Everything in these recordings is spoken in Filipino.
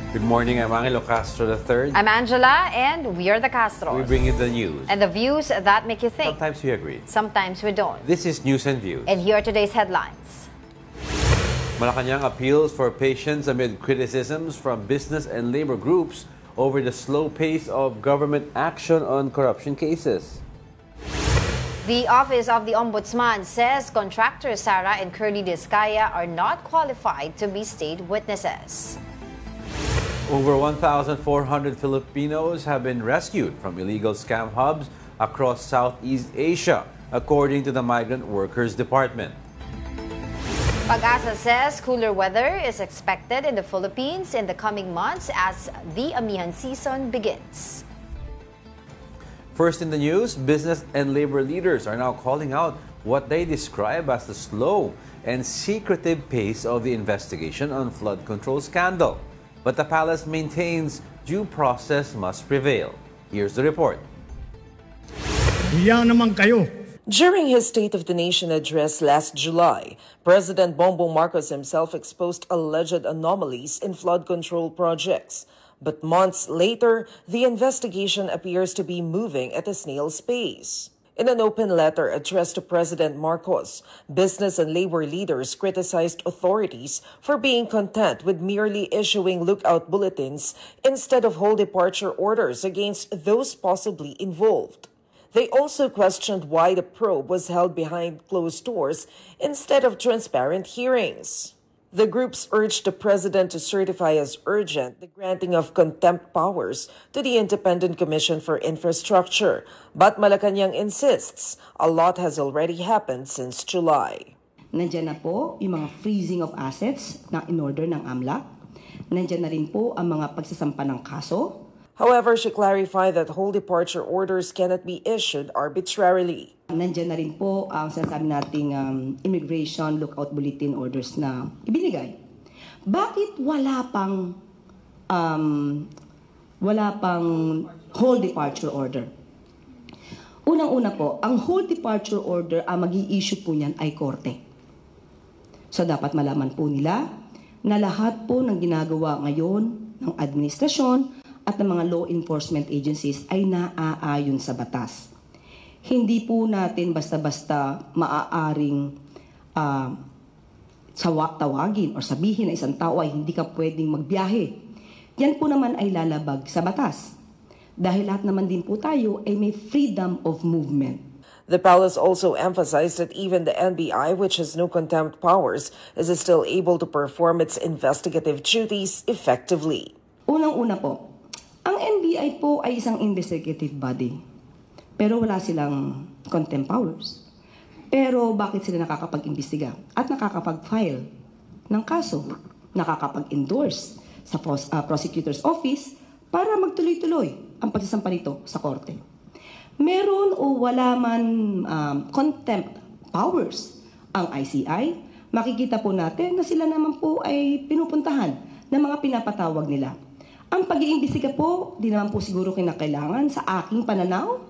Good morning, I'm Angelo Castro III. I'm Angela, and we are the Castros. We bring you the news. And the views that make you think. Sometimes we agree. Sometimes we don't. This is News and Views. And here are today's headlines. Malacanang appeals for patience amid criticisms from business and labor groups over the slow pace of government action on corruption cases. The Office of the Ombudsman says contractors Sara and Curly Discaya are not qualified to be state witnesses. Over 1,400 Filipinos have been rescued from illegal scam hubs across Southeast Asia, according to the Migrant Workers Department. Pag-asa says cooler weather is expected in the Philippines in the coming months as the amihan season begins. First in the news, business and labor leaders are now calling out what they describe as the slow and secretive pace of the investigation on flood control scandal. But the palace maintains due process must prevail. Here's the report. Yan naman kayo. During his State of the Nation address last July, President Bongbong Marcos himself exposed alleged anomalies in flood control projects. But months later, the investigation appears to be moving at a snail's pace. In an open letter addressed to President Marcos, business and labor leaders criticized authorities for being content with merely issuing lookout bulletins instead of whole departure orders against those possibly involved. They also questioned why the probe was held behind closed doors instead of transparent hearings. The groups urged the president to certify as urgent the granting of contempt powers to the Independent Commission for Infrastructure. But Malacanang insists a lot has already happened since July. Nandiyan na po yung mga freezing of assets na in-order ng AMLAC. Nandiyan na rin po ang mga pagsasampa ng kaso. However, she clarified that whole departure orders cannot be issued arbitrarily. Nandiyan na rin po ang sinasabi nating immigration lookout bulletin orders na ibinigay. Bakit wala pang whole departure order? Unang-una po, ang whole departure order ang mag-i-issue po niyan ay korte. So dapat malaman po nila na lahat po ng ginagawa ngayon ng administrasyon at ng mga law enforcement agencies ay naaayon sa batas. Hindi po natin basta-basta maaaring tawagin o sabihin na isang tao ay hindi ka pwedeng magbiyahe. Yan po naman ay lalabag sa batas. Dahil lahat naman din po tayo ay may freedom of movement. The palace also emphasized that even the NBI, which has no contempt powers, is still able to perform its investigative duties effectively. Unang-una po, ang NBI po ay isang investigative body, pero wala silang contempt powers. Pero bakit sila nakakapag-imbestiga at nakakapag-file ng kaso, nakakapag-endorse sa prosecutor's office para magtuloy-tuloy ang pagsasampa nito sa korte? Meron o wala man contempt powers ang ICI, makikita po natin na sila naman po ay pinupuntahan ng mga pinapatawag nila. Ang pag-iimbestiga po, di naman po siguro kinakailangan sa aking pananaw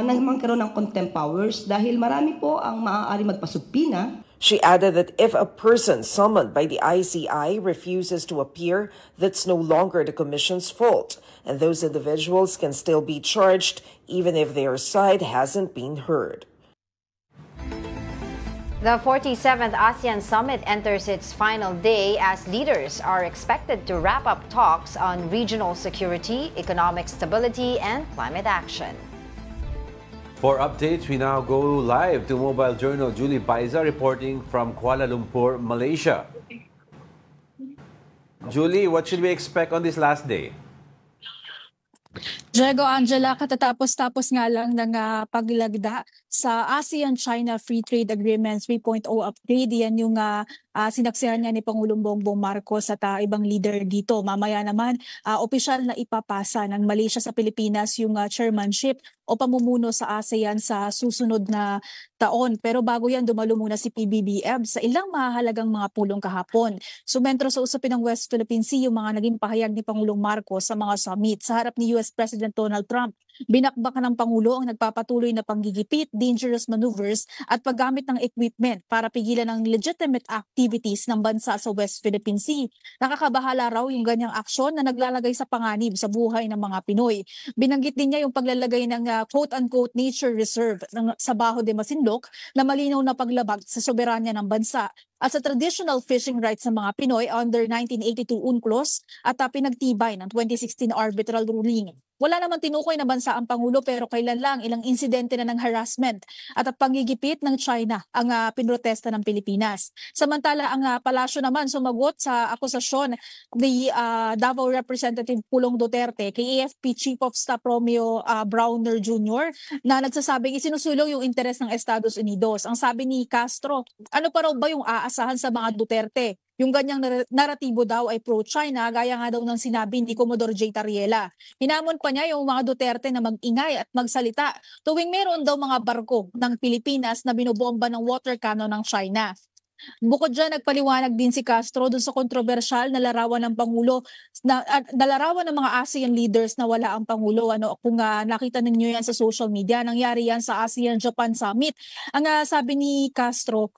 na magkaroon ng contempt powers dahil marami po ang maaari magpasubpina. She added that if a person summoned by the ICI refuses to appear, that's no longer the Commission's fault, and those individuals can still be charged even if their side hasn't been heard. The 47th ASEAN Summit enters its final day as leaders are expected to wrap up talks on regional security, economic stability, and climate action. For updates, we now go live to Mobile Journal Julie Baiza reporting from Kuala Lumpur, Malaysia. Julie, what should we expect on this last day? Diego, Angela, katatapos-tapos nga lang ng paglagda sa ASEAN-China Free Trade Agreement 3.0 upgrade. Yan yung sinaksihan nga ni Pangulong Bongbong Marcos at ibang leader dito. Mamaya naman, opisyal na ipapasa ng Malaysia sa Pilipinas yung chairmanship o pamumuno sa ASEAN sa susunod na taon. Pero bago yan, dumalo muna si PBBM sa ilang mahalagang mga pulong kahapon. Sumentro sa usapin ng West Philippine Sea yung mga naging pahayag ni Pangulong Marcos sa mga summit. Sa harap ni US President Donald Trump, Binakbak ng Pangulo ang nagpapatuloy na panggigipit, dangerous maneuvers at paggamit ng equipment para pigilan ang legitimate activities ng bansa sa West Philippine Sea. Nakakabahala raw yung ganyang aksyon na naglalagay sa panganib sa buhay ng mga Pinoy. Binanggit din niya yung paglalagay ng quote-unquote nature reserve sa Baho de Masinloc na malinaw na paglabag sa soberanya ng bansa at sa traditional fishing rights ng mga Pinoy under 1982 UNCLOS at pinagtibay ng 2016 arbitral ruling. Wala namang tinukoy na bansa ang Pangulo pero kailan lang ilang insidente na ng harassment at panggigipit ng China ang pinrotesta ng Pilipinas. Samantala ang palasyo naman sumagot sa akusasyon ni Davao Representative Pulong Duterte kay AFP Chief of Staff Romeo Browner Jr. na nagsasabing isinusulong yung interes ng Estados Unidos. Ang sabi ni Castro, ano pa raw ba yung aasahan sa mga Duterte? Yung ganyang naratibo daw ay pro-China, gaya nga daw ng sinabi ni Commodore J. Tariela. Hinamon pa niya yung mga Duterte na mag-ingay at magsalita tuwing meron daw mga barko ng Pilipinas na binobomba ng water cannon ng China. Bukod dyan, nagpaliwanag din si Castro dun sa kontrobersyal na larawan ng Pangulo, na larawan ng mga ASEAN leaders na wala ang Pangulo. Kung nakita ninyo yan sa social media, nangyari yan sa ASEAN-Japan Summit. Ang sabi ni Castro,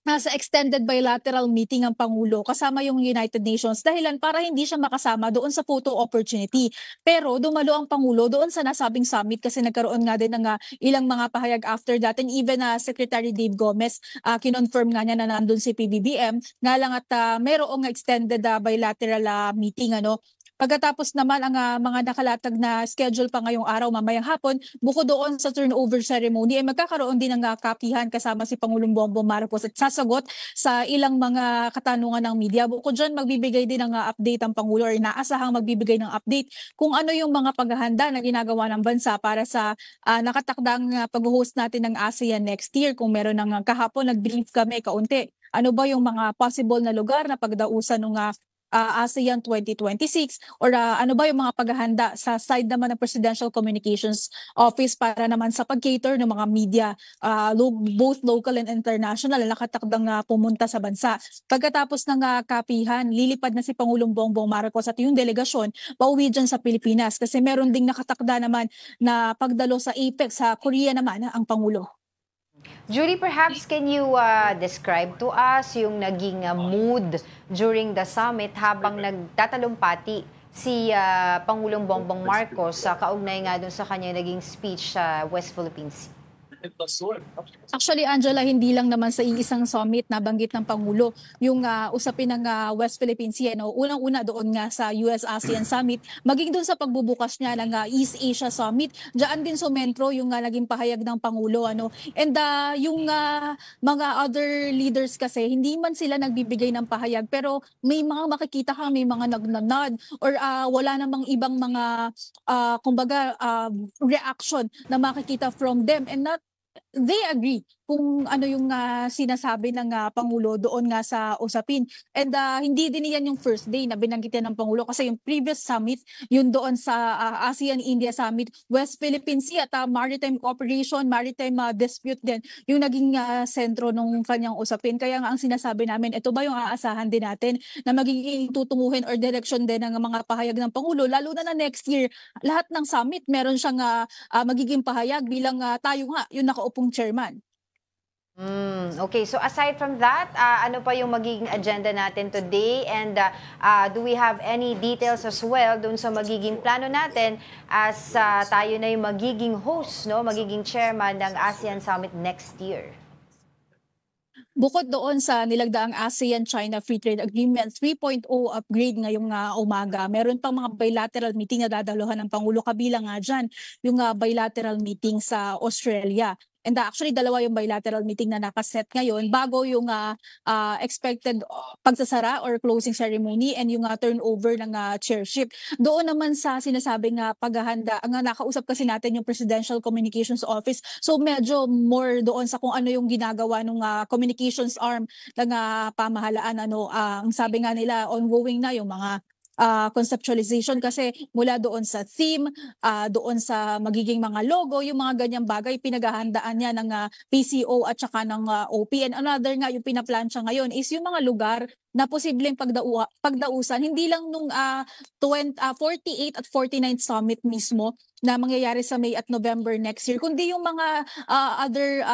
nasa extended bilateral meeting ang Pangulo kasama yung United Nations dahilan para hindi siya makasama doon sa photo opportunity. Pero dumalo ang Pangulo doon sa nasabing summit kasi nagkaroon nga din ng ilang mga pahayag after that, and even Secretary Dave Gomez kinonfirm nga niya na nandun si PBBM nga lang at mayroong extended bilateral meeting. Pagkatapos naman ang mga nakalatag na schedule pa ngayong araw mamayang hapon, bukod doon sa turnover ceremony ay magkakaroon din ng kapihan kasama si Pangulong Bongbong Marcos at sasagot sa ilang mga katanungan ng media. Bukod dyan, magbibigay din ng update ang Pangulo or inaasahang magbibigay ng update kung ano yung mga paghahanda na ginagawa ng bansa para sa nakatakdang pag-host natin ng ASEAN next year. Kung meron ng kahapon, nag-brief kami kaunti. Ano ba yung mga possible na lugar na pagdausan ng ASEAN 2026 or ano ba yung mga paghahanda sa side naman ng Presidential Communications Office para naman sa pag-cater ng mga media both local and international na nakatakdang pumunta sa bansa. Pagkatapos ng kapihan, lilipad na si Pangulong Bongbong Marcos at yung delegasyon pauwi dyan sa Pilipinas kasi meron ding nakatakda naman na pagdalo sa APEC sa Korea naman ang Pangulo. Julie, perhaps can you describe to us yung naging mood during the summit habang nagtatalumpati si Pangulong Bongbong Marcos sa kaugnay nga dun sa kanya naging speech sa West Philippine Sea? Actually, Angela, hindi lang naman sa iisang summit na banggit ng Pangulo yung usapin ng West Philippine Sea. Unang-una doon nga sa US-ASEAN Summit, maging doon sa pagbubukas niya ng East Asia Summit, diyan din sumentro yung naging pahayag ng Pangulo. And yung mga other leaders kasi, hindi man sila nagbibigay ng pahayag, pero may mga makikita ka, may mga nagnanod or wala namang ibang mga reaction na makikita from them, and not they agree kung ano yung sinasabi ng Pangulo doon nga sa usapin. And hindi din yan yung first day na binanggit yan ng Pangulo kasi yung previous summit, yun doon sa ASEAN-India Summit, West Philippine Sea at Maritime Cooperation, Maritime Dispute din, yung naging sentro ng kanyang usapin. Kaya nga ang sinasabi namin, ito ba yung aasahan din natin na magiging tutunguhin or direction din ng mga pahayag ng Pangulo, lalo na next year, lahat ng summit meron siyang magiging pahayag bilang tayo nga yung nakaupong chairman. Okay, so aside from that, ano pa yung magiging agenda natin today, and do we have any details as well dun sa magiging plano natin as tayo na yung magiging host, magiging chairman ng ASEAN Summit next year? Bukod doon sa nilagdaang ASEAN-China Free Trade Agreement 3.0 upgrade ngayong umaga, meron pang mga bilateral meeting na dadaluhan ng Pangulo, kabilang nga dyan yung bilateral meeting sa Australia. And actually, dalawa yung bilateral meeting na nakaset ngayon bago yung expected pagsasara or closing ceremony and yung turnover ng chairship. Doon naman sa sinasabing paghahanda, ang nakausap kasi natin yung Presidential Communications Office. So medyo more doon sa kung ano yung ginagawa ng communications arm ng pamahalaan. Ang sabi nga nila, ongoing na yung mga conceptualization kasi mula doon sa theme, doon sa magiging mga logo, yung mga ganyang bagay, pinaghahandaan niya ng PCO at saka ng OP. And another nga, yung pinaplansya ngayon is yung mga lugar na posibleng pagdausan, hindi lang nung 48 at 49th summit mismo na mangyayari sa May at November next year, kundi yung mga other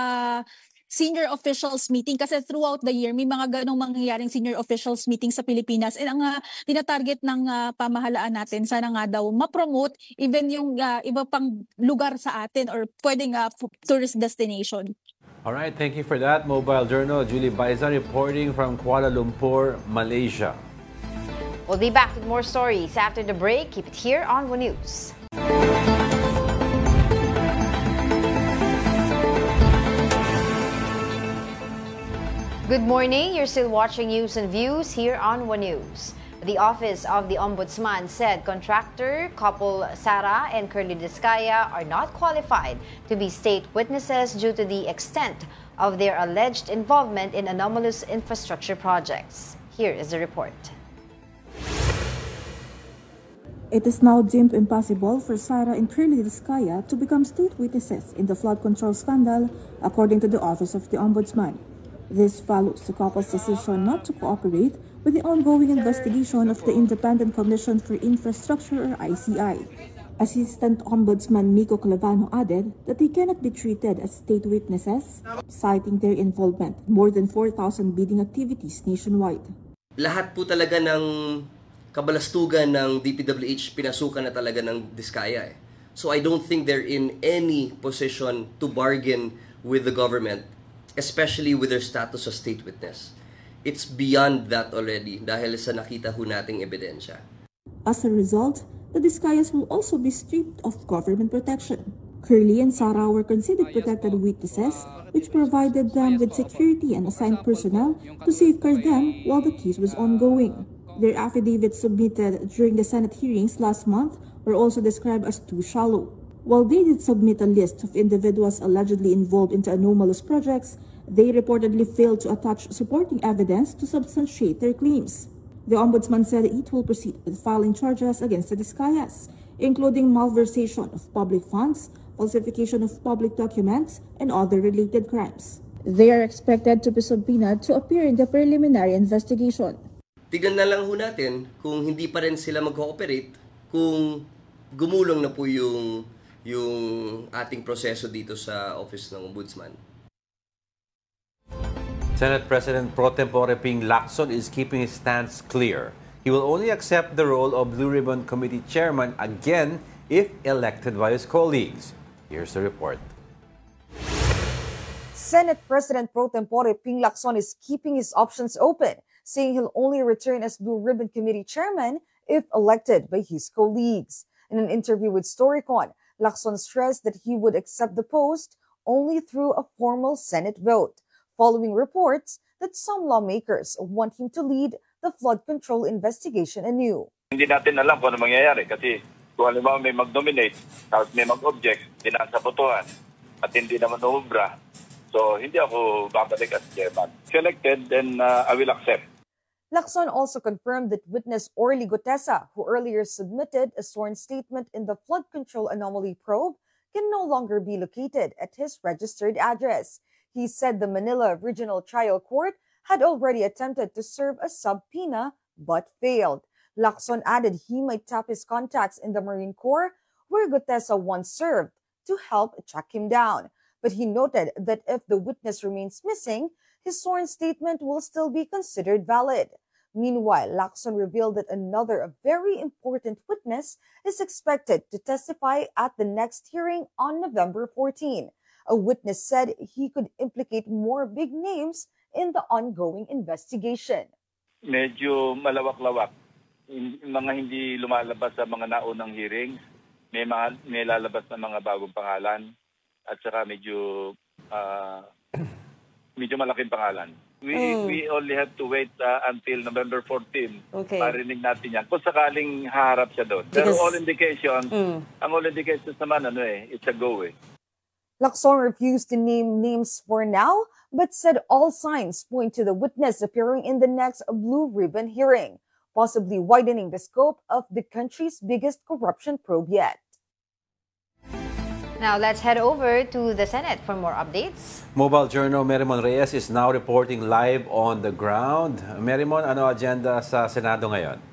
senior officials meeting kasi throughout the year may mga ganong mangyayaring senior officials meeting sa Pilipinas. And ang tinatarget ng pamahalaan natin, sana nga daw ma-promote even yung iba pang lugar sa atin or pwedeng tourist destination. All right, thank you for that. Mobile Journal, Julie Baiza reporting from Kuala Lumpur, Malaysia. We'll be back with more stories after the break. Keep it here on One News. Good morning. You're still watching News and Views here on One News. The Office of the Ombudsman said contractor couple Sara and Curly Discaya are not qualified to be state witnesses due to the extent of their alleged involvement in anomalous infrastructure projects. Here is the report. It is now deemed impossible for Sara and Curly Discaya to become state witnesses in the flood control scandal, according to the Office of the Ombudsman. This follows the couple's decision not to cooperate with the ongoing investigation of the Independent Commission for Infrastructure or ICI. Assistant Ombudsman Miko Clavano added that they cannot be treated as state witnesses, citing their involvement in more than 4,000 bidding activities nationwide. Lahat po talaga ng kabalastugan ng DPWH pinasukan na talaga ng Discaya. So I don't think they're in any position to bargain with the government, especially with their status as state witness. It's beyond that already dahil sa nakita ho nating ebidensya. As a result, the Discayas will also be stripped of government protection. Curly and Sara were considered protected witnesses, which provided them with security and assigned personnel to safeguard them while the case was ongoing. Their affidavits submitted during the Senate hearings last month were also described as too shallow. While they did submit a list of individuals allegedly involved into anomalous projects, they reportedly failed to attach supporting evidence to substantiate their claims. The Ombudsman said it will proceed with filing charges against the Discayas, including malversation of public funds, falsification of public documents, and other related crimes. They are expected to be subpoenaed to appear in the preliminary investigation. Tignan na lang ho natin kung hindi pa rin sila mag-cooperate, kung gumulong na po yung ating proseso dito sa Office ng Ombudsman. Senate President Pro Tempore Ping Lacson is keeping his stance clear. He will only accept the role of Blue Ribbon Committee Chairman again if elected by his colleagues. Here's the report. Senate President Pro Tempore Ping Lacson is keeping his options open, saying he'll only return as Blue Ribbon Committee Chairman if elected by his colleagues. In an interview with Storycon, Lacson stressed that he would accept the post only through a formal Senate vote, following reports that some lawmakers want him to lead the flood control investigation anew. Hindi natin alam kung ano mangyayari kasi kung halimbawa may mag-nominate, tapos may mag-object, hindi na sa botohan at hindi naman umubra. So hindi ako babalik as chairman. If elected, then I will accept. Lacson also confirmed that witness Orly Gutesa, who earlier submitted a sworn statement in the flood control anomaly probe, can no longer be located at his registered address. He said the Manila Regional Trial Court had already attempted to serve a subpoena but failed. Lacson added he might tap his contacts in the Marine Corps, where Gutesa once served, to help track him down. But he noted that if the witness remains missing, his sworn statement will still be considered valid. Meanwhile, Lacson revealed that another very important witness is expected to testify at the next hearing on November 14. A witness said he could implicate more big names in the ongoing investigation. Medyo malawak-lawak. Mga hindi lumalabas sa mga naunang hearings, may lalabas na mga bagong pangalan at saka medyo malaking pangalan. We only have to wait until November 14 marinig natin yan. Kung sakaling haharap siya doon. Pero all indications, ang all indications naman, it's a go eh. Lacson refused to name names for now, but said all signs point to the witness appearing in the next Blue Ribbon hearing. possibly widening the scope of the country's biggest corruption probe yet. Now let's head over to the Senate for more updates. Mobile Journal Merimon Reyes is now reporting live on the ground. Merimon, ano agenda sa Senado ngayon?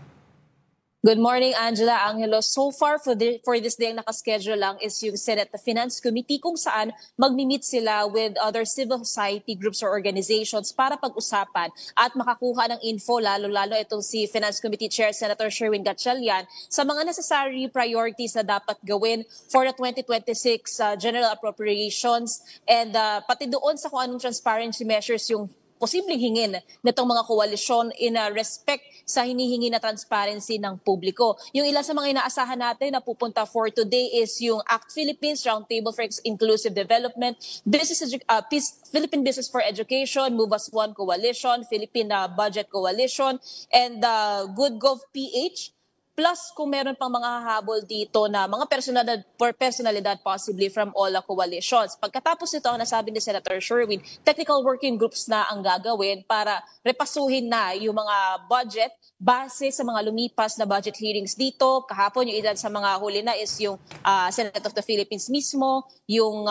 Good morning, Angela, Angelo. So far, for this day, ang nakaschedule lang is yung Senate Finance Committee kung saan magmi-meet sila with other civil society groups or organizations para pag-usapan at makakuha ng info, lalo-lalo itong si Finance Committee Chair Senator Sherwin Gatchalian, sa mga necessary priorities na dapat gawin for the 2026 General Appropriations and pati doon sa kung anong transparency measures yung posibleng hingin nitong mga koalisyon in respect sa hinihingi na transparency ng publiko. Yung ilan sa mga inaasahan natin na pupunta for today is yung ACT Philippines, Roundtable for Inclusive Development, Philippine Business for Education, Move As One Coalition, Philippine Budget Coalition, and Good Gov PH. Plus, kung meron pang mga hahabol dito na mga personalidad possibly from all the coalitions. Pagkatapos nito, ang nasabi ni Senator Sherwin, technical working groups na ang gagawin para repasuhin na yung mga budget base sa mga lumipas na budget hearings dito. Kahapon, yung ilan sa mga huli na is yung Senate of the Philippines mismo, yung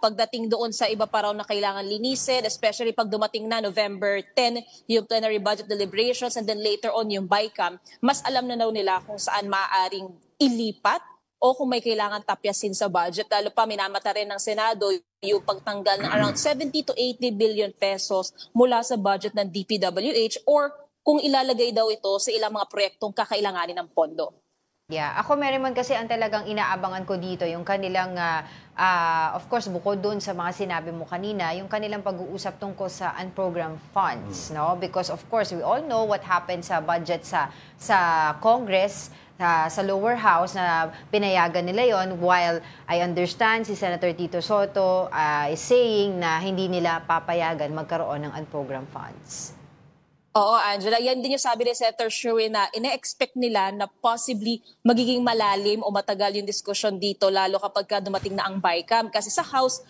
pagdating doon sa iba pa raw na kailangan linisin, especially pag dumating na November 10, yung plenary budget deliberations, and then later on yung BICAM, mas alam na daw nila kung saan maaaring ilipat o kung may kailangan tapyasin sa budget. Lalo pa, minamata rin ng Senado yung pagtanggal ng around 70 to 80 billion pesos mula sa budget ng DPWH or kung ilalagay daw ito sa ilang mga proyektong kakailanganin ng pondo. Yeah, ako Merimon kasi ang talagang inaabangan ko dito yung kanilang of course bukod doon sa mga sinabi mo kanina, yung kanilang pag-uusap tungkol sa unprogrammed funds, no? Because of course we all know what happened sa budget sa Congress, sa lower house na pinayagan nila yon, while I understand si Senator Tito Soto is saying na hindi nila papayagan magkaroon ng unprogrammed funds. Oo, Angela. Yan din yung sabi ni Senator Sherwin na ina-expect nila na possibly magiging malalim o matagal yung diskusyon dito lalo kapag dumating na ang BICAM. Kasi sa House,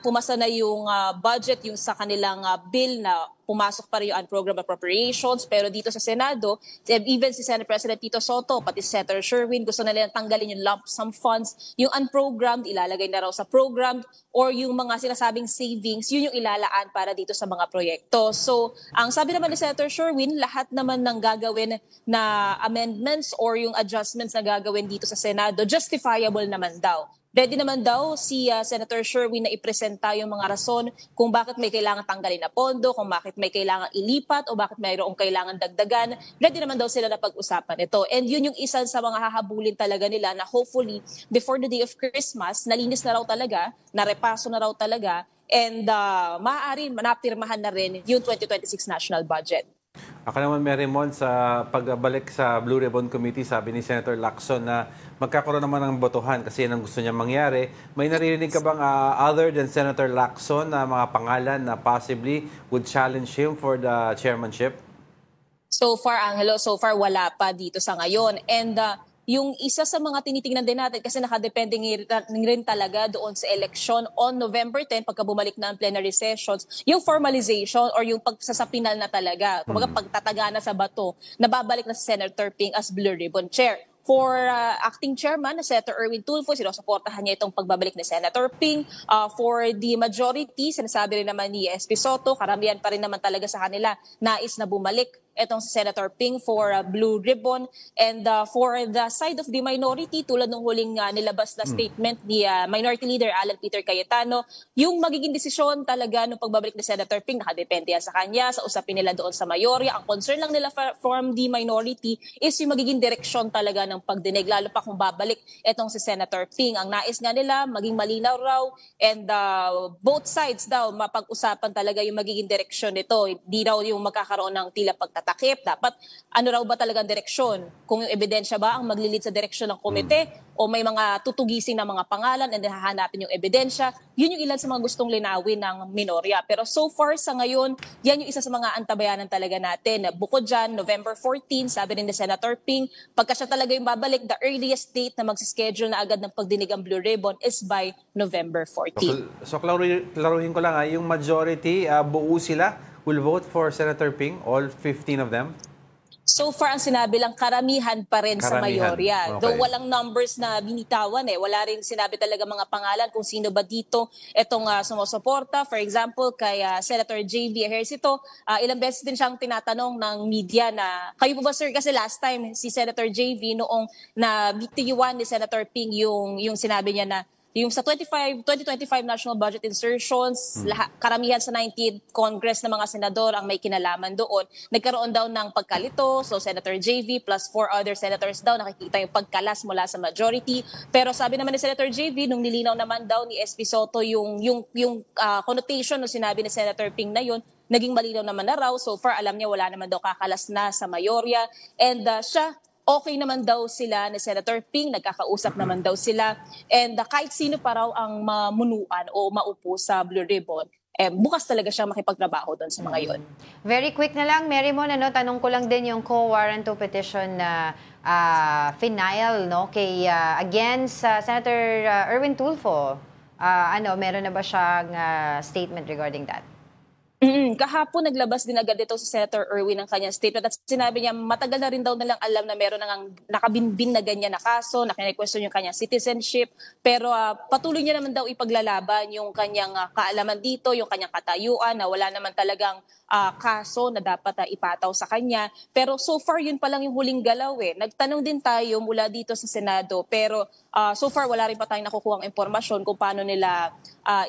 pumasa na yung budget, yung sa kanilang bill na pumasok pa rin yung unprogrammed appropriations. Pero dito sa Senado, even si Senate President Tito Soto, pati si Senator Sherwin, gusto na nila tanggalin yung lump sum funds. Yung unprogrammed, ilalagay na raw sa programmed, or yung mga sinasabing savings, yun yung ilalaan para dito sa mga proyekto. So, ang sabi naman ni Senator Sherwin, lahat naman ng gagawin na amendments or yung adjustments na gagawin dito sa Senado, justifiable naman daw. Ready naman daw si Senator Sherwin na ipresenta yung mga rason kung bakit may kailangan tanggalin na pondo, kung bakit may kailangan ilipat o bakit mayroong kailangan dagdagan. Ready naman daw sila na pag-usapan ito. And yun yung isa sa mga hahabulin talaga nila na hopefully before the day of Christmas, nalinis na raw talaga, narepaso na raw talaga, and maaaring manapirmahan na rin yung 2026 national budget. Ako naman, Merimon, sa pagbalik sa Blue Ribbon Committee, sabi ni Senator Lacson na magkakaroon naman ng botohan kasi yan ang gusto niya mangyari. May naririnig ka bang other than Senator Lacson na mga pangalan na possibly would challenge him for the chairmanship? So far, Angelo, wala pa dito sa ngayon. And yung isa sa mga tinitingnan din natin kasi nakadepende rin talaga doon sa election on November 10 pagka bumalik na ang plenary sessions, yung formalization or yung pagsasapinal na talaga, kumbaga pagtataga na sa bato, nababalik na si Senator Ping as Blue Ribbon Chair. For acting chairman na Senator Erwin Tulfo, sinusuportahan niya itong pagbabalik ni Senator Ping. For the majority, sinasabi rin naman ni SP Soto, karamihan pa rin naman talaga sa kanila, nais na bumalik etong si Senator Ping for Blue Ribbon. And for the side of the minority, tulad ng huling nilabas na statement ni Minority Leader Alan Peter Cayetano, yung magiging desisyon talaga ng pagbabalik ni Senator Ping, nakadepende yan sa kanya, sa usapin nila doon sa mayorya. Ang concern lang nila from the minority is yung magiging direksyon talaga ng pagdinig, lalo pa kung babalik etong si Senator Ping. Ang nais nga nila, maging malinaw raw, and both sides daw, mapag-usapan talaga yung magiging direksyon nito. Hindi raw yung magkakaroon ng tila pagtatakip. Dapat, ano raw ba talagang direksyon? Kung yung ebidensya ba ang maglilid sa direksyon ng komite, o may mga tutugising na mga pangalan and hahanapin yung ebidensya, yun yung ilan sa mga gustong linawin ng minorya. Pero so far sa ngayon, yan yung isa sa mga antabayanan talaga natin. Bukod dyan, November 14, sabi rin ni Senator Ping, pagka siya talaga yung babalik, the earliest date na magsischedule na agad ng pagdinig ang Blue Ribbon is by November 14. So klaruhin ko lang, yung majority, buo sila will vote for Senator Ping, all 15 of them? So far, ang sinabi lang, karamihan pa rin sa Karamihan. mayorya. Okay. Though walang numbers na binitawan eh. Wala rin sinabi talaga mga pangalan kung sino ba dito itong sumusuporta. For example, kay Senator J.V. Ejercito, ilang beses din siyang tinatanong ng media na, kayo po ba sir, kasi last time si Senator J.V. noong na BTU1 ni Senator Ping yung sinabi niya na yung sa 2025 national budget insertions, karamihan sa 19th Congress ng mga senador ang may kinalaman doon. Nagkaroon daw ng pagkalito, so Senator JV plus 4 other senators daw, nakikita yung pagkalas mula sa majority. Pero sabi naman ni Senator JV, nung nilinaw naman daw ni SP Soto yung connotation ng sinabi ni Senator Ping na yun, naging malinaw naman na raw. So far, alam niya wala naman daw kakalas na sa mayorya. And siya, okay naman daw sila ni Senator Ping, nagkakausap naman daw sila. And kahit sino pa raw ang mamunuan o maupo sa Blue Ribbon, bukas talaga siyang makipagtrabaho doon sa mga yun. Very quick na lang, Mary Mon, tanong ko lang din yung co-warrant to petition na final kay against Senator Erwin Tulfo. Meron na ba siyang statement regarding that? Kahapon naglabas din agad ito si Senator Erwin ng kanyang statement at sinabi niya matagal na rin daw nilang alam na meron nang nakabinbin na ganyan na kaso, nakirequestion yung kanyang citizenship, pero patuloy niya naman daw ipaglalaban yung kanyang kaalaman dito, yung kanyang katayuan na wala naman talagang kaso na dapat ipataw sa kanya. Pero so far yun pa lang yung huling galaw eh. Nagtanong din tayo mula dito sa Senado pero so far wala rin pa tayong nakukuhang impormasyon kung paano nila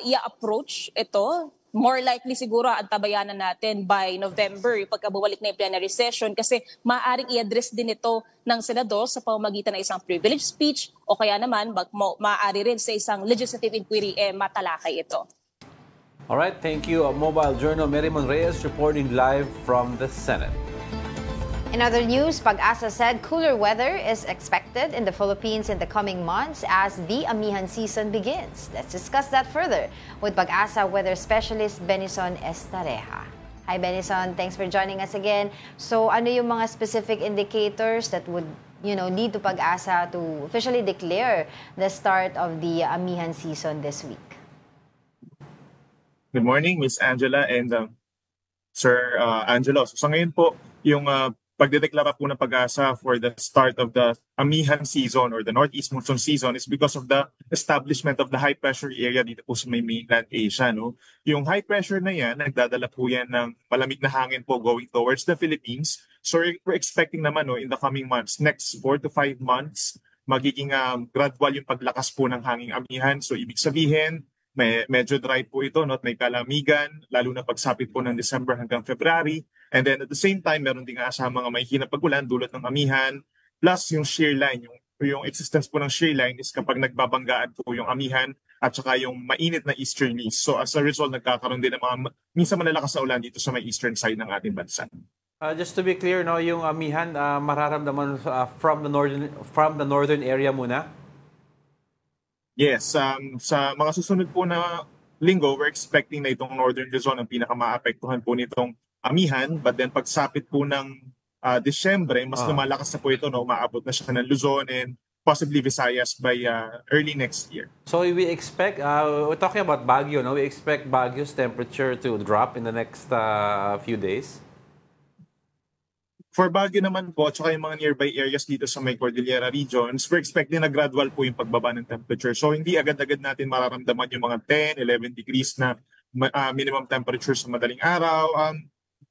i-approach ito. More likely siguro antabayanan natin by November pagkabumalik na yung plenary session kasi maaaring i-address din ito ng senador sa pamamagitan ng isang privilege speech o kaya naman maaari rin sa isang legislative inquiry matalakay ito. Alright, thank you. Mobile Journal, Mary Mon Reyes reporting live from the Senate. In other news, Pag-asa said cooler weather is expected in the Philippines in the coming months as the amihan season begins. Let's discuss that further with Pag-asa weather specialist Benison Estareja. Hi Benison, thanks for joining us again. So ano yung mga specific indicators that would lead to Pag-asa to officially declare the start of the amihan season this week? Good morning, Miss Angela and Sir Angelo. So sa ngayon po, yung pagdedeklara po ng Pag-asa for the start of the amihan season or the northeast monsoon season is because of the establishment of the high pressure area dito po sa may mainland Asia. No? Yung high pressure na yan, nagdadala po yan ng malamig na hangin po going towards the Philippines. So we're expecting naman in the coming months, next 4 to 5 months, magiging gradual yung paglakas po ng hanging amihan. So ibig sabihin, medyo dry po ito, may kalamigan, lalo na pagsapit po ng December hanggang February. And then at the same time, meron din asa mga may hinang pag-ulan dulot ng amihan. Plus yung shear line, yung existence po ng shear line is kapag nagbabanggaan po yung amihan at saka yung mainit na easterlies. So as a result, nagkakaroon din ng mga minsan malalakas na ulan dito sa may eastern side ng ating bansa. Just to be clear, yung amihan mararamdaman from the northern area muna? Yes, sa mga susunod po na linggo, we're expecting na itong Northern Luzon ang pinakamaapektuhan po nitong amihan. But then pagsapit po ng Disyembre, mas lumalakas na po ito, umaabot na siya ng Luzon and possibly Visayas by early next year. So we expect, we're talking about Baguio, we expect Baguio's temperature to drop in the next few days? For Baguio naman po, at saka yung mga nearby areas dito sa may Cordillera regions, we're expecting na gradual po yung pagbaba ng temperature. So hindi agad-agad natin mararamdaman yung mga 10, 11 degrees na minimum temperature sa madaling araw.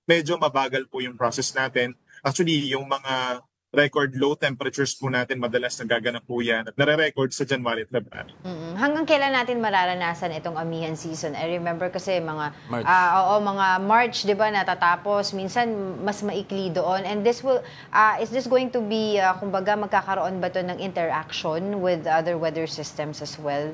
Medyo mabagal po yung process natin. Actually, yung mga record low temperatures po natin, madalas nagaganap po yan at nare-record sa January at February. Hanggang kailan natin mararanasan itong amihan season? I remember kasi mga March. Mga March, 'di ba, natatapos, minsan mas maikli doon. And this will is this going to be kumbaga magkakaroon ba to ng interaction with other weather systems as well?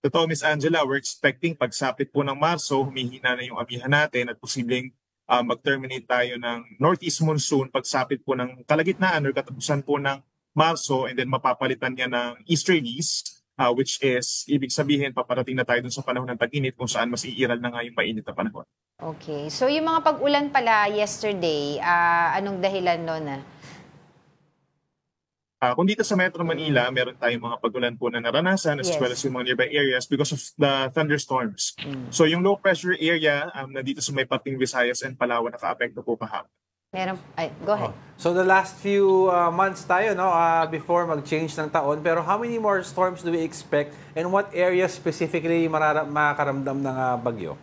Totoo, Miss Angela, we're expecting pagsapit po ng Marso, humihina na yung amihan natin at posibleng mag-terminate tayo ng northeast monsoon pagsapit po ng kalagitnaan or katapusan po ng Marso and then mapapalitan niya ng easterlies which is, ibig sabihin, paparating na tayo dun sa panahon ng tag-init kung saan mas iiral na nga yung mainit na panahon. Okay. So yung mga pag-ulan pala yesterday, anong dahilan nun? Kung dito sa Metro Manila, meron tayong mga pag-ulan po na naranasan as well as yung mga nearby areas because of the thunderstorms. So yung low pressure area na dito sa may parting Visayas and Palawan naka-apekto po kahapon. Meron, go ahead. So the last few months tayo, no, before mag-change ng taon, pero how many more storms do we expect and what areas specifically makakaramdam ng bagyo?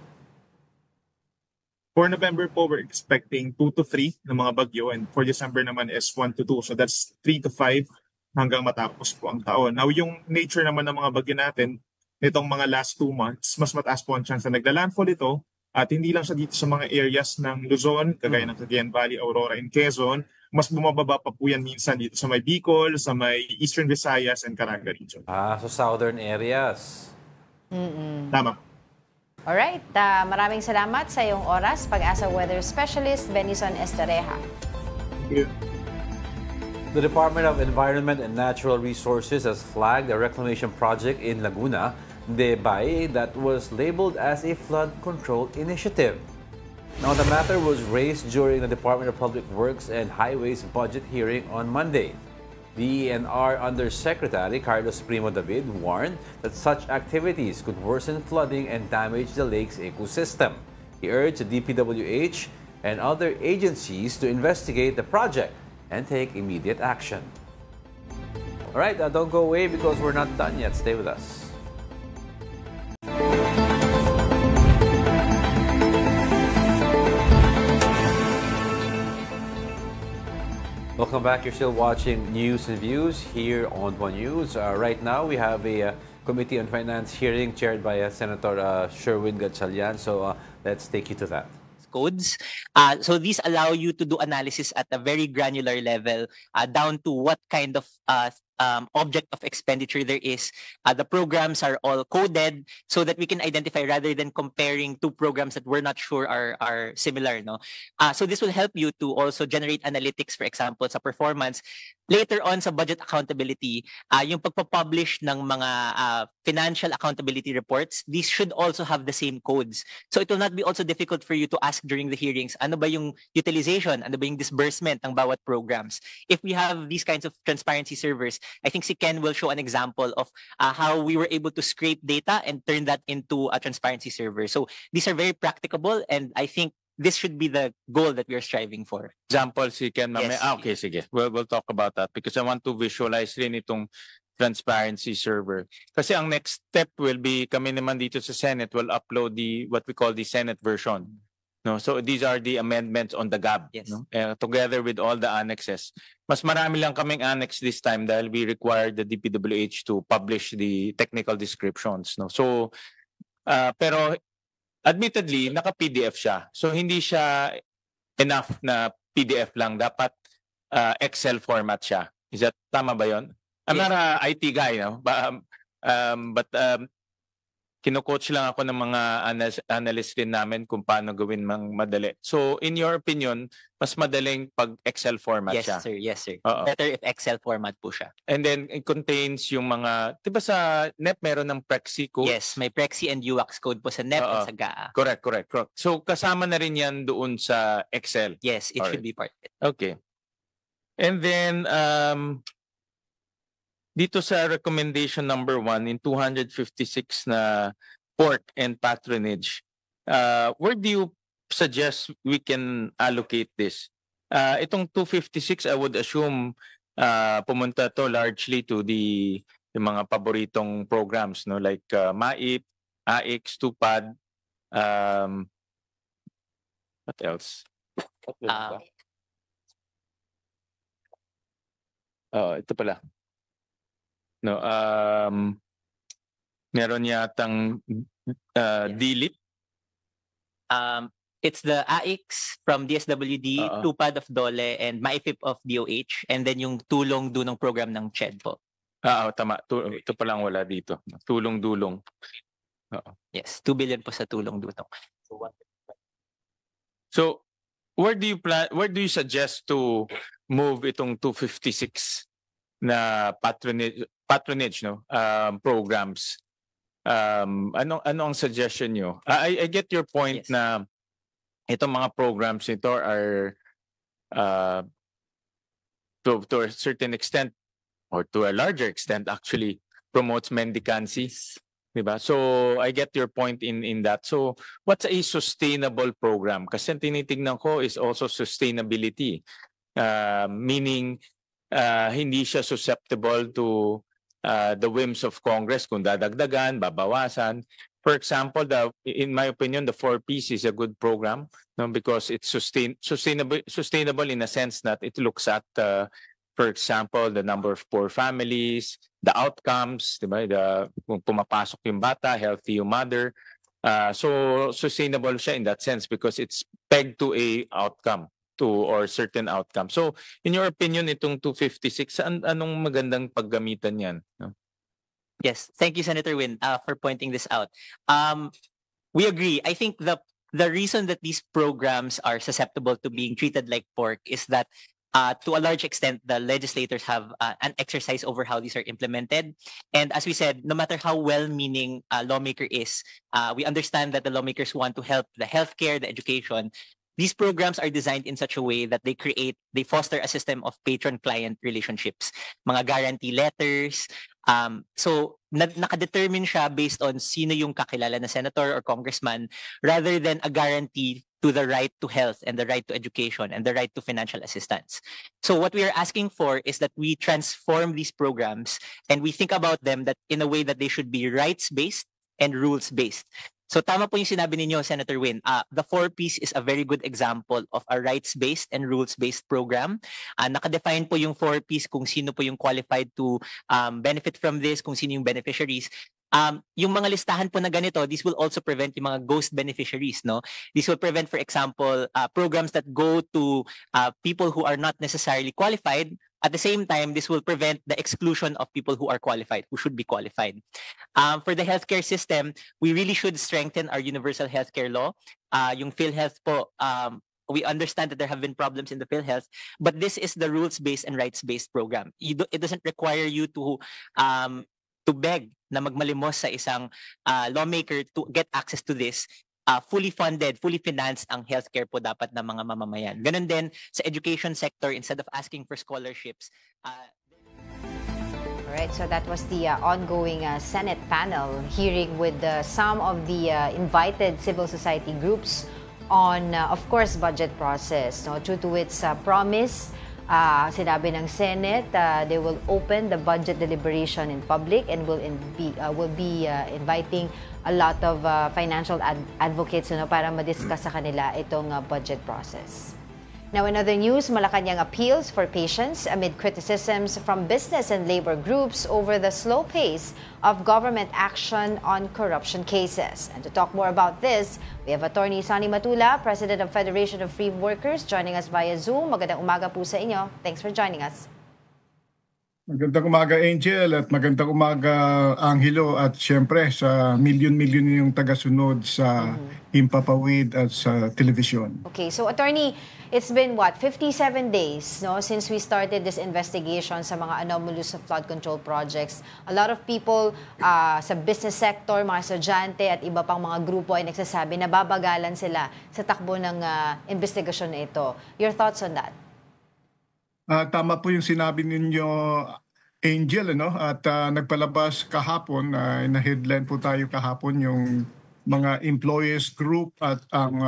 For November po, we're expecting 2 to 3 ng mga bagyo, and for December naman is 1 to 2. So that's 3 to 5 hanggang matapos po ang taon. Now, yung nature naman ng mga bagyo natin, nitong mga last 2 months, mas mataas po ang chance na nagla-landfall ito. At hindi lang siya dito sa mga areas ng Luzon, kagaya ng Cagayan Valley, Aurora, and Quezon. Mas bumababa pa po yan minsan dito sa may Bicol, sa may Eastern Visayas, and Caraga region. So southern areas. Tama. Alright, maraming salamat sa iyong oras, Pag-asa Weather Specialist Benison Estereja. Thank you. The Department of Environment and Natural Resources has flagged a reclamation project in Laguna de Bay that was labeled as a flood control initiative. Now, the matter was raised during the Department of Public Works and Highways budget hearing on Monday. The ENR Undersecretary Carlos Primo David warned that such activities could worsen flooding and damage the lake's ecosystem. He urged the DPWH and other agencies to investigate the project and take immediate action. All right, don't go away because we're not done yet. Stay with us. Welcome back. You're still watching News and Views here on One News. Right now, we have a Committee on Finance hearing chaired by Senator Sherwin Gatchalian. So let's take you to that. Codes. So these allow you to do analysis at a very granular level, down to what kind of object of expenditure there is. The programs are all coded so that we can identify rather than comparing two programs that we're not sure are similar. No? So this will help you to also generate analytics, for example, sa performance. Later on sa budget accountability, yung pagpapublish ng mga financial accountability reports, these should also have the same codes. So it will not be also difficult for you to ask during the hearings, ano ba yung utilization, ano ba yung disbursement ng bawat programs. If we have these kinds of transparency servers, I think si Ken will show an example of how we were able to scrape data and turn that into a transparency server. So these are very practicable, and I think this should be the goal that we are striving for. Example, si Ken mamaya. Yes. Okay, sige. We'll talk about that because I want to visualize rin itong transparency server. Kasi ang next step will be, kami naman dito sa Senate will upload what we call the Senate version. No, so these are the amendments on the GAB. Yes. No? Together with all the annexes. Mas marami lang kaming annex this time dahil we require the DPWH to publish the technical descriptions. No, so pero admittedly, naka-PDF siya. So, hindi siya enough na PDF lang. Dapat Excel format siya. Is that tama ba yun? I'm not a IT guy, no? But kino-coach lang ako ng mga analyst din namin kung paano gawin mang madali. So, in your opinion, mas madaling pag Excel format Yes, siya? sir. Yes, sir. Oo. Better if Excel format po siya. And then, it contains yung mga, di ba sa NEP meron ng Prexy code? Yes, may Prexy and UAX code po sa NEP Oo. at sa GAA. Correct. So, kasama na rin yan doon sa Excel? Yes, it should be part of it. Okay. And then, dito sa recommendation number 1 in 256 na port and patronage, where do you suggest we can allocate this? Itong 256, I would assume pumunta to largely to yung mga paboritong programs, no, like MAIP, AIX, TUPAD, what else? Ito pala. No, meron yatang DLIP. It's the AIX from DSWD, TUPAD of DOLE, and MAIFIP of DOH, and then yung tulong dunong program ng CHED po. Tama. Ito pa lang wala dito. Tulong-dulong. Yes, 2 billion po sa tulong dunong. So, where do you suggest to move itong 256 na patronage no programs? Ano ang suggestion nyo? I get your point. Yes. Na itong mga programs nito are to a certain extent or to a larger extent actually promotes mendicancy. Diba? So I get your point in that. So what's a sustainable program? Kasi ang tinitingnan ko is also sustainability. Meaning hindi siya susceptible to the whims of Congress kung dadagdagan, babawasan. For example, in my opinion, the 4Ps is a good program, no, because it's sustainable in a sense that it looks at, for example, the number of poor families, the outcomes, diba? Kung pumapasok yung bata, healthy yung mother. So sustainable siya in that sense because it's pegged to a outcome or certain outcome. So in your opinion, itong 256, anong magandang paggamitan yan? No? Yes, thank you, Senator Win, for pointing this out. We agree. I think the reason that these programs are susceptible to being treated like pork is that to a large extent, the legislators have an exercise over how these are implemented. And as we said, no matter how well-meaning a lawmaker is, we understand that the lawmakers want to help the healthcare, the education. These programs are designed in such a way that they foster a system of patron-client relationships, mga guarantee letters. So nakadetermine siya based on sino yung kakilala na senator or congressman rather than a guarantee to the right to health and the right to education and the right to financial assistance. So what we are asking for is that we transform these programs and we think about them that in a way that they should be rights-based and rules-based. So tama po yung sinabi ninyo, Senator Win. The 4Ps is a very good example of a rights-based and rules-based program. Nakadefine po yung 4Ps kung sino po yung qualified to benefit from this, kung sino yung beneficiaries. Yung mga listahan po na ganito, this will also prevent yung mga ghost beneficiaries, no? This will prevent, for example, programs that go to people who are not necessarily qualified. At the same time, this will prevent the exclusion of people who are qualified, who should be qualified. For the healthcare system, we really should strengthen our universal healthcare law. Yung PhilHealth po, we understand that there have been problems in the PhilHealth, but this is the rules-based and rights-based program. It doesn't require you to beg na magmalimos sa isang lawmaker to get access to this. Fully funded, fully financed ang healthcare po dapat ng mga mamamayan. Ganun din sa education sector, instead of asking for scholarships. Alright, so that was the ongoing Senate panel hearing with some of the invited civil society groups on, of course, budget process. No? True to its promise, sinabi ng Senate, they will open the budget deliberation in public and will be inviting a lot of financial advocates para ma-discuss sa kanila itong budget process. Now, in other news, Malacanang appeals for patience amid criticisms from business and labor groups over the slow pace of government action on corruption cases. And to talk more about this, we have Attorney Sonny Matula, President of Federation of Free Workers, joining us via Zoom. Magandang umaga po sa inyo. Thanks for joining us. Magandang umaga, Angel, at magandang umaga, Angelo, at syempre sa milyon-milyon yung tagasunod sa Himpapawid at sa television. Okay, so Attorney, it's been 57 days since we started this investigation sa mga anomalous flood control projects. A lot of people sa business sector, mga estudyante at iba pang mga grupo ay nagsasabi na babagalan sila sa takbo ng investigasyon na ito. Your thoughts on that? Tama po yung sinabi ninyo, Angel, at nagpalabas kahapon, na-headline po tayo kahapon yung mga employees group at ang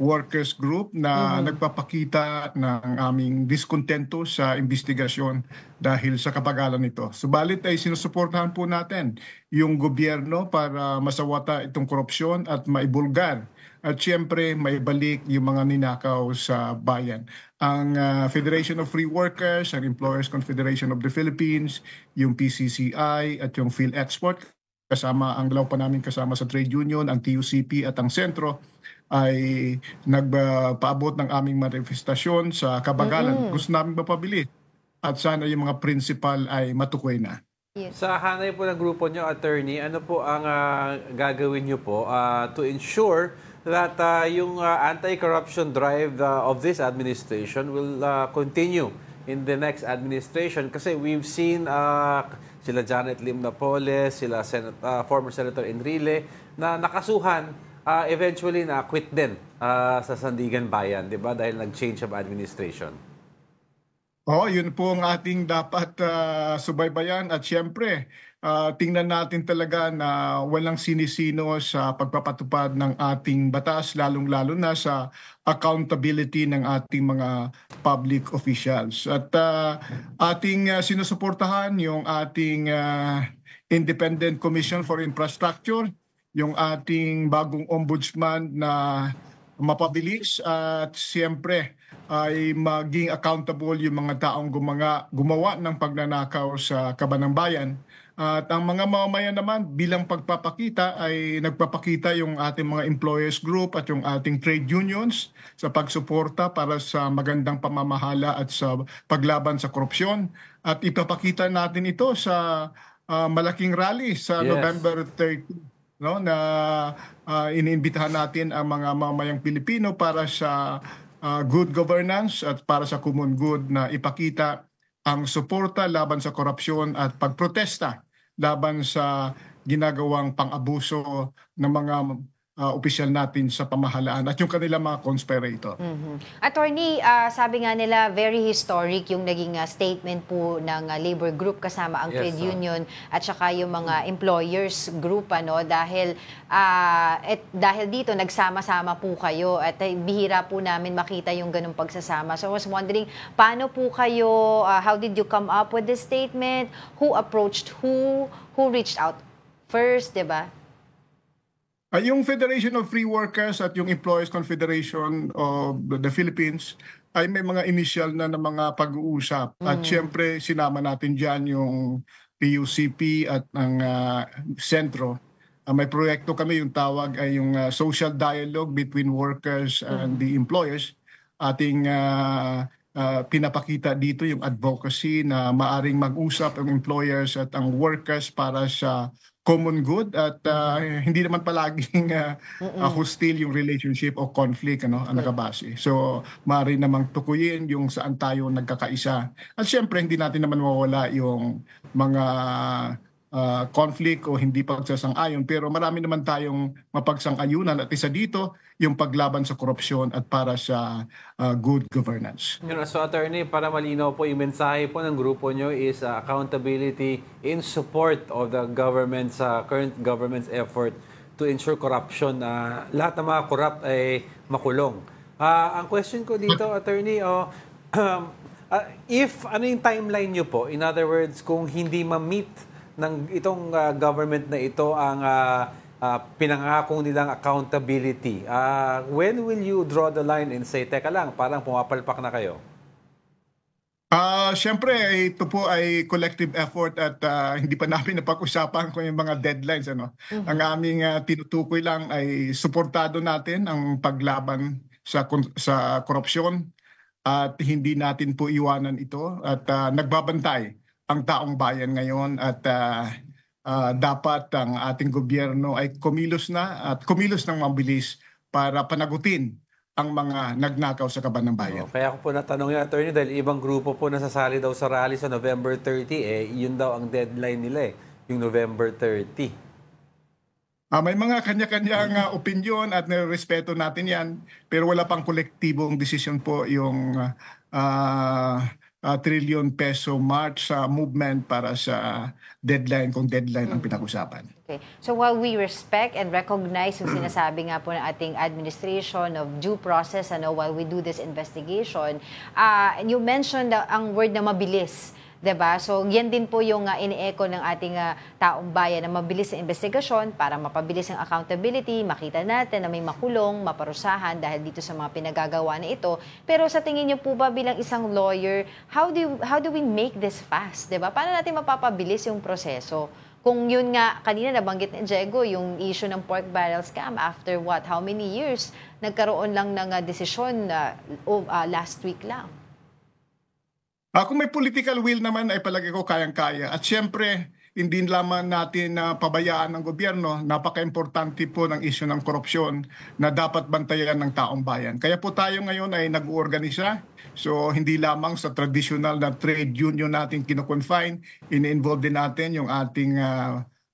workers group na nagpapakita ng aming diskontento sa investigasyon dahil sa kabagalan nito. Subalit ay sinusuportahan po natin yung gobyerno para masawata itong korupsyon at maibulgar. At siyempre, maibalik yung mga ninakaw sa bayan. Ang Federation of Free Workers, ang Employers Confederation of the Philippines, yung PCCI at yung PhilExport, kasama ang dalaw pa namin kasama sa trade union, ang TUCP at ang sentro, ay nagpaabot ng aming manifestasyon sa kabagalan. Gusto namin mapabili. At sana yung mga principal ay matukoy na. Sa hanay po ng grupo nyo, Attorney, ano po ang gagawin nyo po to ensure that yung anti-corruption drive of this administration will continue in the next administration? Kasi we've seen sila Janet Lim Napoles, sila former Senator Enrile na nakasuhan, eventually na-quit din sa Sandigan Bayan, di ba? Dahil nag-change of administration. Yun po ang ating dapat subaybayan at siyempre tingnan natin talaga na walang sinisino sa pagpapatupad ng ating batas, lalong-lalo na sa accountability ng ating mga public officials. At ating sinusuportahan yung ating Independent Commission for Infrastructure, yung ating bagong ombudsman na mapabilis at siyempre ay maging accountable yung mga taong gumawa ng pagnanakaw sa kaban ng bayan. At ang mga mamamayan naman bilang pagpapakita ay nagpapakita yung ating mga employers group at yung ating trade unions sa pagsuporta para sa magandang pamamahala at sa paglaban sa korupsyon. At ipapakita natin ito sa malaking rally sa November 30, no, na iniimbitahan natin ang mga mamamayang Pilipino para sa good governance at para sa common good na ipakita ang suporta laban sa korupsyon at pagprotesta laban sa ginagawang pang-abuso ng mga opisyal natin sa pamahalaan at yung kanilang mga conspirator. Attorney, sabi nga nila very historic yung naging statement po ng labor group kasama ang trade union at saka yung mga employers group dahil dahil dito nagsama-sama po kayo at bihira po namin makita yung ganung pagsasama. So I was wondering, paano po kayo, how did you come up with this statement? Who approached who reached out first, 'di ba? Yung Federation of Free Workers at yung Employees Confederation of the Philippines ay may mga initial na mga pag-uusap. At siyempre sinama natin dyan yung PUCP at ang sentro. May proyekto kami, yung tawag ay yung social dialogue between workers and the employers. Ating pinapakita dito yung advocacy na maaring mag-usap ang employers at ang workers para sa common good at hindi naman palaging hostile yung relationship o conflict ang nakabase. So, maaari namang tukuyin yung saan tayo nagkakaisa. At syempre, hindi natin naman mawala yung mga conflict o hindi pagsasang-ayon, pero marami naman tayong mapagsang-ayunan at isa dito yung paglaban sa korupsyon at para sa good governance. So attorney, para malinaw po, yung mensahe po ng grupo nyo is accountability in support of the government's current government's effort to ensure corruption na lahat ng mga corrupt ay makulong. Ang question ko dito, attorney, if ano yung timeline nyo po, in other words, kung hindi ma-meet ng itong government na ito ang pinangakong nilang accountability, when will you draw the line and say, teka lang, parang pumapalpak na kayo? Siyempre, ito po ay collective effort at hindi pa namin napag-usapan kung yung mga deadlines. Ang aming tinutukoy lang ay suportado natin ang paglaban sa korupsyon at hindi natin po iwanan ito at nagbabantay ang taong bayan ngayon at dapat ang ating gobyerno ay kumilos na at kumilos ng mabilis para panagutin ang mga nagnakaw sa kaban ng bayan. Kaya ko po natanong yung attorney dahil ibang grupo po nasasali daw sa rally sa November 30, yun daw ang deadline nila yung November 30. May mga kanya-kanyang opinion at nirespeto natin yan, pero wala pang kolektibong desisyon po yung trillion peso march sa movement para sa deadline kung deadline ang pinag-usapan. Okay. So while we respect and recognize yung sinasabi nga po ng ating administration of due process while we do this investigation, you mentioned ang word na mabilis. Diba? So, yan din po yung ini-echo ng ating taong bayan na mabilis sa investigasyon para mapabilis ang accountability, makita natin na may makulong, maparusahan dahil dito sa mga pinagagawa na ito. Pero sa tingin niyo po ba bilang isang lawyer, how do we make this fast? Diba? Paano natin mapapabilis yung proseso? Kung yun nga, kanina nabanggit ni Diego, yung issue ng pork barrel scam, after what, how many years, nagkaroon lang ng desisyon last week lang. Kung may political will naman ay palagi ko kayang-kaya. At siyempre, hindi lamang natin pabayaan ng gobyerno, napaka-importante po ng issue ng korupsyon na dapat bantayan ng taong bayan. Kaya po tayo ngayon ay nag-uorganisa. So hindi lamang sa traditional na trade union natin kino-confine, in-involve din natin yung ating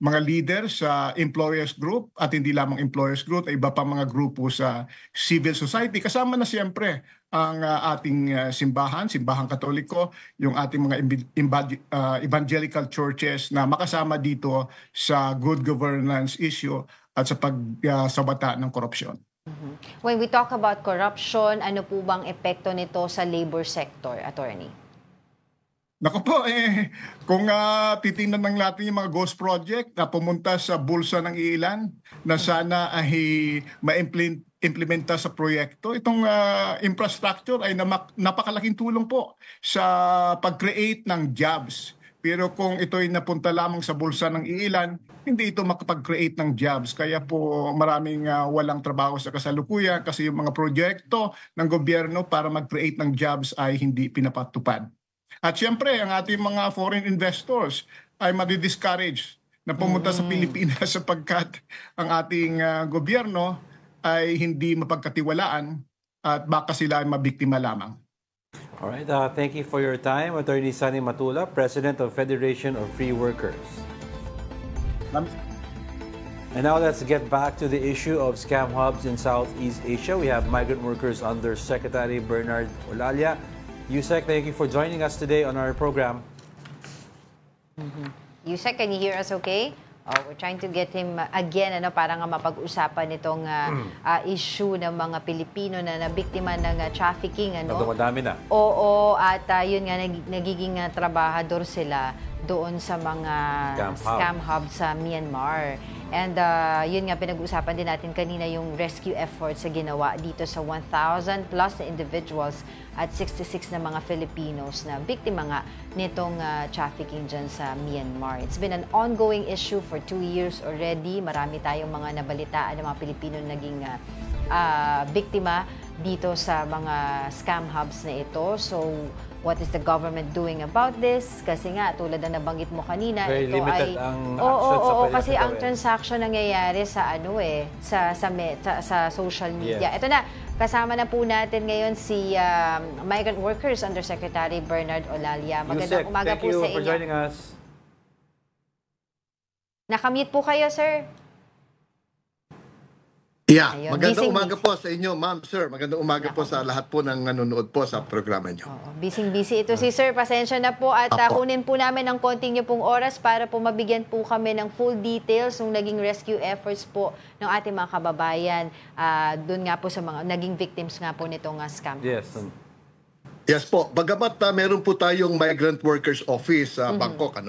mga leaders sa employers group at hindi lamang employers group, ay iba pa mga grupo sa civil society. Kasama na siyempre ang ating simbahan Katoliko, yung ating mga evangelical churches na makasama dito sa good governance issue at sa pagsabata ng korupsyon. When we talk about corruption, ano po bang epekto nito sa labor sector, Attorney? Naku po, kung titingnan ng natin yung mga ghost project na pumunta sa bulsa ng ilan na sana ay ma-implementa sa proyekto, itong infrastructure ay napakalaking tulong po sa pag-create ng jobs. Pero kung ito ay napunta lamang sa bulsa ng ilan, hindi ito makapag-create ng jobs. Kaya po maraming walang trabaho sa kasalukuyan kasi yung mga proyekto ng gobyerno para mag-create ng jobs ay hindi pinapatupad. At siyempre, ang ating mga foreign investors ay madi-discourage na pumunta sa Pilipinas sapagkat ang ating gobyerno ay hindi mapagkatiwalaan at baka sila ay mabiktima lamang. All right, thank you for your time, Attorney Sunny Matula, President of Federation of Free Workers. And now let's get back to the issue of scam hubs in Southeast Asia. We have Migrant Workers Under Secretary Bernard Olalia. Yusek, thank you for joining us today on our program. Yusek, can you hear us okay? We're trying to get him again para nga mapag-usapan itong issue ng mga Pilipino na nabiktima ng trafficking. Madami na. Oo, at yun nga, nagiging trabahador sila doon sa mga scam hub sa Myanmar. And yun nga, pinag-uusapan din natin kanina yung rescue efforts sa ginawa dito sa 1,000 plus na individuals at 66 na mga Filipinos na biktima nga nitong trafficking dyan sa Myanmar. It's been an ongoing issue for 2 years already. Marami tayong mga nabalitaan ng mga Pilipino naging biktima dito sa mga scam hubs na ito. So, what is the government doing about this? Kasi nga, tulad na nabanggit mo kanina, very ito limited ay ang kasi ang transaction nangyayari sa sa social media. Yes. Ito na, kasama na po natin ngayon si Migrant Workers Under Secretary Bernard Olalia. Magandang umaga po sa inyo. Thank you for joining us. Nakamute po kayo, sir. Yeah, Ayun, magandang umaga po sa inyo, ma'am, sir. Magandang umaga po sa lahat po ng nanonood po sa programa nyo. Busy ito si sir. Pasensya na po at kunin po namin ng konting nyo pong oras para po mabigyan po kami ng full details ng naging rescue efforts po ng ating mga kababayan doon nga po sa mga naging victims nga po nitong scam. Yes. Yes po. Bagamat meron po tayong Migrant Workers Office sa Bangkok,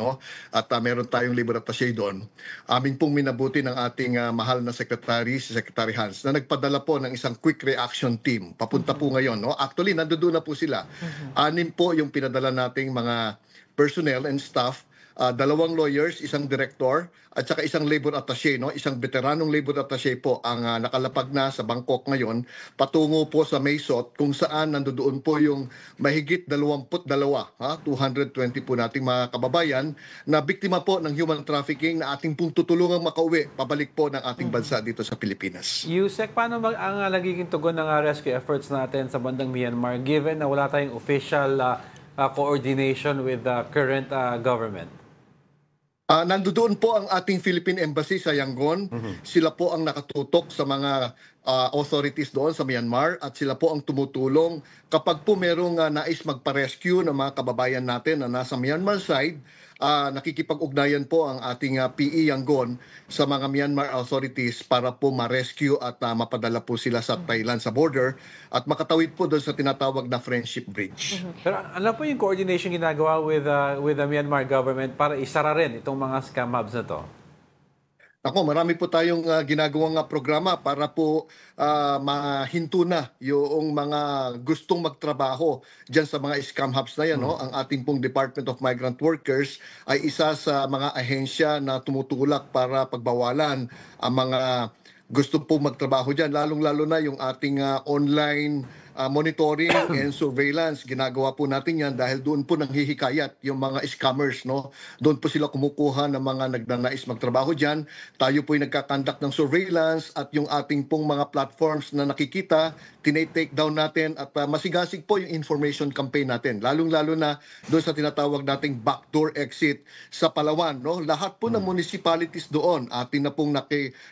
at meron tayong Labor Attaché doon. Aming pong minabuti ng ating mahal na secretary, si Secretary Hans, na nagpadala po ng isang quick reaction team. Papunta po ngayon. Actually, nandoon na po sila. 6 po yung pinadala nating mga personnel and staff. 2 lawyers, isang director, at saka isang labor attaché, isang veteranong labor attaché po ang nakalapag na sa Bangkok ngayon patungo po sa Maysot kung saan nandoon po yung mahigit 22, 220 po nating mga kababayan na biktima po ng human trafficking na ating pong tutulungang makauwi pabalik po ng ating bansa dito sa Pilipinas. Yusek, paano ang nagiging tugon ng rescue efforts natin sa bandang Myanmar given na wala tayong official coordination with the current government? Nandoon po ang ating Philippine Embassy sa Yangon. Sila po ang nakatutok sa mga authorities doon sa Myanmar at sila po ang tumutulong kapag po merong nais magpa-rescue ng mga kababayan natin na nasa Myanmar side. Nakikipag-ugnayan po ang ating PE Yangon sa mga Myanmar authorities para po ma-rescue at mapadala po sila sa Thailand sa border at makatawid po doon sa tinatawag na Friendship Bridge. Pero ano po yung coordination ginagawa with the Myanmar government para isara rin itong mga scam hubs na to? Marami po tayong ginagawang programa para po mahinto na yung mga gustong magtrabaho dyan sa mga scam hubs na yan. Ang ating pong Department of Migrant Workers ay isa sa mga ahensya na tumutulak para pagbawalan ang mga gusto po magtrabaho dyan. Lalong-lalo na yung ating online monitoring and surveillance. Ginagawa po natin yan dahil doon po nanghihikayat yung mga scammers. Doon po sila kumukuha ng mga nagnanais magtrabaho dyan. Tayo po ay nagkakandak ng surveillance at yung ating pong mga platforms na nakikita, tinay-take down natin at masigasig po yung information campaign natin. Lalong-lalo na doon sa tinatawag nating backdoor exit sa Palawan. Lahat po ng municipalities doon, atin na pong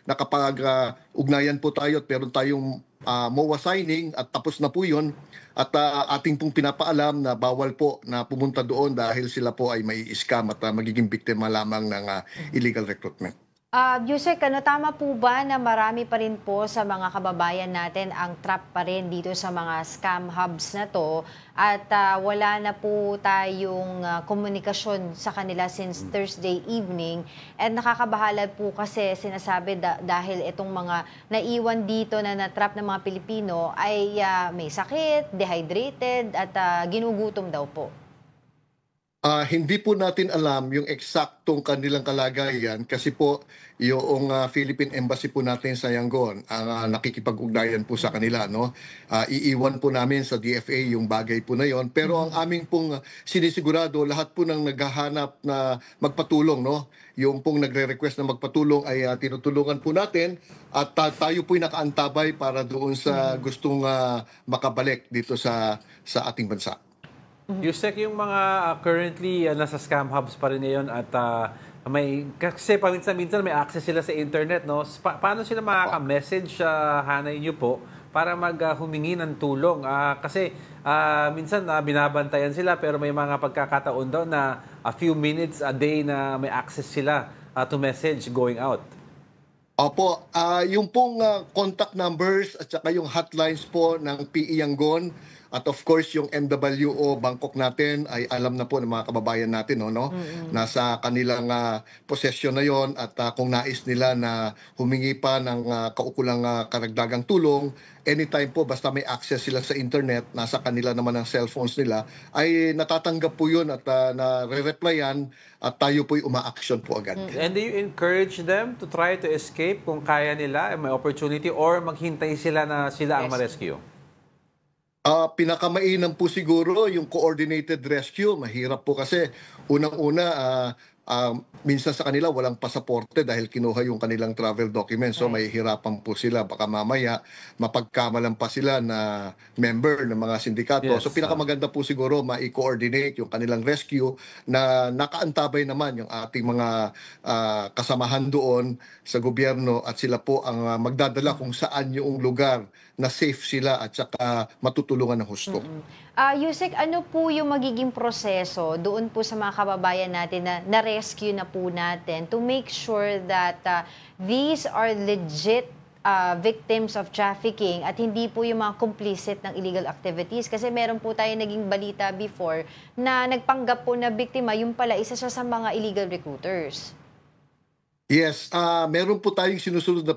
nakapag-ugnayan po tayo at meron tayong MOA signing at tapos na po yun. At ating pong pinapaalam na bawal po na pumunta doon dahil sila po ay may scam at magiging biktima lamang ng illegal recruitment. Yusek, tama po ba na marami pa rin po sa mga kababayan natin ang trap pa rin dito sa mga scam hubs na to at wala na po tayong komunikasyon sa kanila since Thursday evening at nakakabahala po kasi sinasabi dahil itong mga naiwan dito na na-trap ng mga Pilipino ay may sakit, dehydrated at ginugutom daw po. Hindi po natin alam yung eksaktong kanilang kalagayan kasi po yung Philippine Embassy po natin sa Yangon ang nakikipag-ugnayan po sa kanila, no? Iiwan po namin sa DFA yung bagay po na yon, pero ang aming pong sinisigurado lahat po ng naghahanap na magpatulong, no? Yung pong nagre-request na magpatulong ay tinutulungan po natin at tayo po'y nakaantabay para doon sa gustong makabalik dito sa ating bansa. Yusek, yung mga currently nasa scam hubs pa rin ngayon at kasi paminsan-minsan may access sila sa internet, no? Paano sila makaka-message hanay niyo po para humingi ng tulong? Kasi minsan binabantayan sila pero may mga pagkakataon daw na a few minutes a day na may access sila to message going out. Opo, yung pong contact numbers at saka yung hotlines po ng PE Yangon at of course yung MWO Bangkok natin ay alam na po ng mga kababayan natin, no? Nasa kanilang possession na yon at kung nais nila na humingi pa ng kaukulang karagdagang tulong, anytime po basta may access sila sa internet, nasa kanila naman ang cellphones nila, ay natatanggap po yun at nare-replyan at tayo po'y uma-action po agad. And do you encourage them to try to escape kung kaya nila, may opportunity, or maghintay sila na sila ang ma-rescue? Pinakamainam po siguro yung coordinated rescue. Mahirap po kasi unang-una minsan sa kanila walang pasaporte dahil kinuha yung kanilang travel documents. So may hirapan po sila. Baka mamaya mapagkamalan pa sila na member ng mga sindikato. Yes. So pinakamaganda po siguro ma-coordinate yung kanilang rescue na nakaantabay naman yung ating mga kasamahan doon sa gobyerno at sila po ang magdadala kung saan yung lugar na safe sila at saka matutulungan ng husto. Yusek, ano po yung magiging proseso doon po sa mga kababayan natin na na-rescue na po natin to make sure that these are legit victims of trafficking at hindi po yung mga complicit ng illegal activities? Kasi meron po tayo naging balita before na nagpanggap po na biktima, yung pala isa siya sa mga illegal recruiters. Yes, meron po tayong sinusunod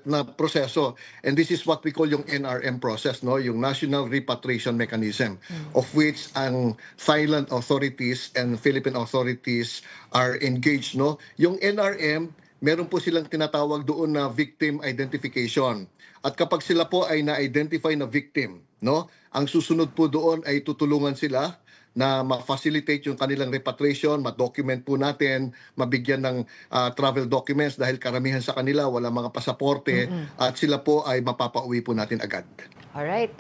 na proseso and this is what we call yung NRM process, no? Yung National Repatriation Mechanism, of which ang Thailand authorities and Philippine authorities are engaged, no? Yung NRM, meron po silang tinatawag doon na victim identification. At kapag sila po ay na-identify na victim, no? Ang susunod po doon ay tutulungan sila na ma-facilitate yung kanilang repatriation, ma-document po natin, mabigyan ng travel documents dahil karamihan sa kanila wala mga pasaporte at sila po ay mapapauwi po natin agad. Alright,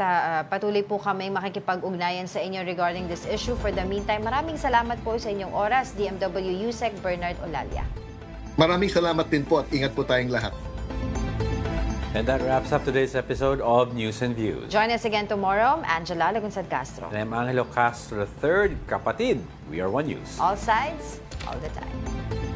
patuloy po kami makikipag-ugnayan sa inyo regarding this issue. For the meantime, maraming salamat po sa inyong oras, DMW Yusek Bernard Olalia. Maraming salamat din po at ingat po tayong lahat. And that wraps up today's episode of News and Views. Join us again tomorrow. I'm Angela Lagunsad Castro. And I'm Angelo Castro III, kapatid. We are One News. All sides, all the time.